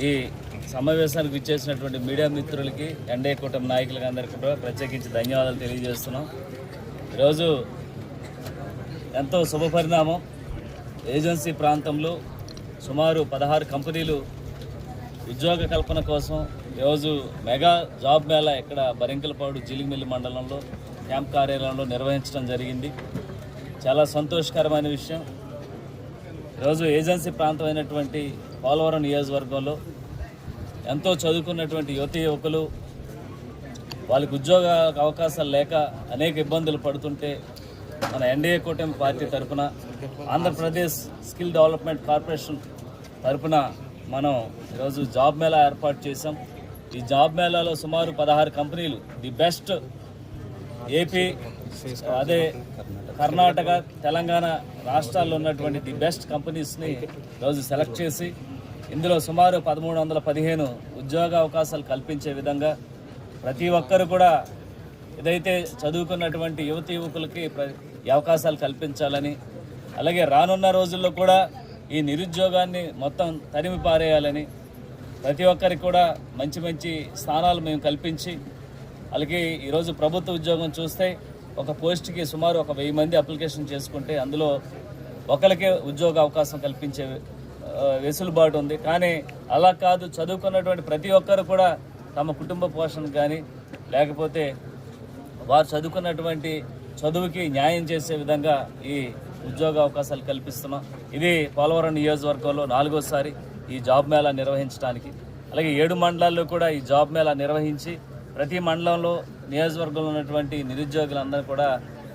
ఈ సమావేశానికి విచ్చేసినటువంటి మీడియా మిత్రులకి ఎన్డీఏ కూటమి నాయకులకి అందరికీ కూడా ప్రత్యేకించి ధన్యవాదాలు తెలియజేస్తున్నాం. ఈరోజు ఎంతో శుభపరిణామం. ఏజెన్సీ ప్రాంతంలో సుమారు 16 కంపెనీలు ఉద్యోగ కల్పన కోసం ఈరోజు మెగా జాబ్ మేళా ఇక్కడ బరింకలపాడు జీలిమిల్లి మండలంలో క్యాంప్ కార్యాలయంలో నిర్వహించడం జరిగింది. చాలా సంతోషకరమైన విషయం. ఈరోజు ఏజెన్సీ ప్రాంతమైనటువంటి పోలవరం నియోజకవర్గంలో ఎంతో చదువుకున్నటువంటి యువకులు వాళ్ళకి ఉద్యోగ అవకాశాలు లేక అనేక ఇబ్బందులు పడుతుంటే మన ఎన్డీఏ కూటమి పార్టీ తరఫున ఆంధ్రప్రదేశ్ స్కిల్ డెవలప్మెంట్ కార్పొరేషన్ తరఫున మనం ఈరోజు జాబ్ మేళా ఏర్పాటు చేశాం. ఈ జాబ్ మేళాలో సుమారు 16 కంపెనీలు ది బెస్ట్ ఏపీ, అదే కర్ణాటక, తెలంగాణ రాష్ట్రాల్లో ఉన్నటువంటి ది బెస్ట్ కంపెనీస్ని ఈరోజు సెలెక్ట్ చేసి ఇందులో సుమారు 1315 ఉద్యోగ అవకాశాలు కల్పించే విధంగా ప్రతి ఒక్కరు కూడా ఏదైతే చదువుకున్నటువంటి యువకులకి ఈ అవకాశాలు కల్పించాలని, అలాగే రానున్న రోజుల్లో కూడా ఈ నిరుద్యోగాన్ని మొత్తం తరిమి పారేయాలని, ప్రతి ఒక్కరికి కూడా మంచి మంచి స్థానాలు మేము కల్పించి, అలాగే ఈరోజు ప్రభుత్వ ఉద్యోగం చూస్తే ఒక పోస్ట్కి సుమారు 1000 మంది అప్లికేషన్ చేసుకుంటే అందులో ఒకరికే ఉద్యోగ అవకాశం కల్పించే వెసులుబాటు ఉంది. కానీ అలా కాదు, చదువుకున్నటువంటి ప్రతి ఒక్కరు కూడా తమ కుటుంబ పోషణకు కానీ లేకపోతే వారు చదువుకున్నటువంటి చదువుకి న్యాయం చేసే విధంగా ఈ ఉద్యోగ అవకాశాలు కల్పిస్తున్నాం. ఇది పోలవరం నియోజకవర్గంలో 4వసారి ఈ జాబ్ మేళా నిర్వహించడానికి. అలాగే 7 మండలాల్లో కూడా ఈ జాబ్ మేళా నిర్వహించి ప్రతి మండలంలో నియోజకవర్గంలో ఉన్నటువంటి నిరుద్యోగులందరూ కూడా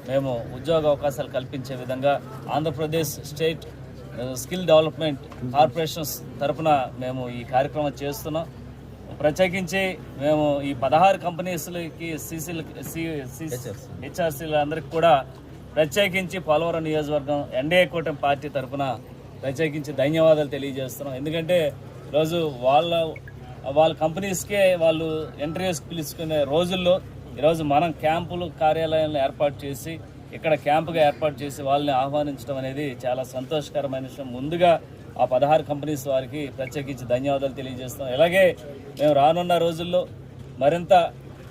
మేము ఉద్యోగ అవకాశాలు కల్పించే విధంగా Andhra Pradesh state skill development corporations తరఫున మేము ఈ కార్యక్రమం చేస్తున్నాం. ప్రత్యేకించి మేము ఈ 16 కంపెనీస్లకి హెచ్ఆర్సీలు అందరికి కూడా ప్రత్యేకించి పోలవరం నియోజకవర్గం ఎన్డీఏ కూటమి పార్టీ తరఫున ప్రత్యేకించి ధన్యవాదాలు తెలియజేస్తున్నాం. ఎందుకంటే ఈరోజు వాళ్ళ కంపెనీస్కే వాళ్ళు ఇంటర్వ్యూస్కి పిలుచుకునే రోజుల్లో ఈరోజు మనం క్యాంపులు కార్యాలయాలను ఏర్పాటు చేసి ఇక్కడ క్యాంపుగా ఏర్పాటు చేసి వాళ్ళని ఆహ్వానించడం అనేది చాలా సంతోషకరమైన విషయం. ముందుగా ఆ 16 కంపెనీస్ వారికి ప్రత్యేకించి ధన్యవాదాలు తెలియజేస్తాం. అలాగే మేము రానున్న రోజుల్లో మరింత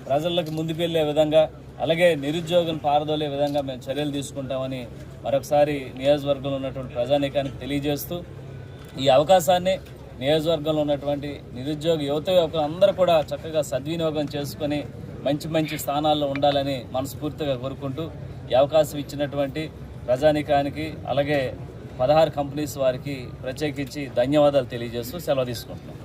ప్రజలకు ముందుకు వెళ్ళే విధంగా, అలాగే నిరుద్యోగం పారదోలే విధంగా మేము చర్యలు తీసుకుంటామని మరొకసారి నియోజకవర్గంలో ఉన్నటువంటి ప్రజానీకానికి తెలియజేస్తూ ఈ అవకాశాన్ని నియోజకవర్గంలో ఉన్నటువంటి నిరుద్యోగ యువకులు అందరూ కూడా చక్కగా సద్వినియోగం చేసుకొని మంచి మంచి స్థానాల్లో ఉండాలని మనస్ఫూర్తిగా కోరుకుంటూ ఈ అవకాశం ఇచ్చినటువంటి ప్రజానీకానికి అలాగే 16 కంపెనీస్ వారికి ప్రత్యేకించి ధన్యవాదాలు తెలియజేస్తూ సెలవు తీసుకుంటున్నాం.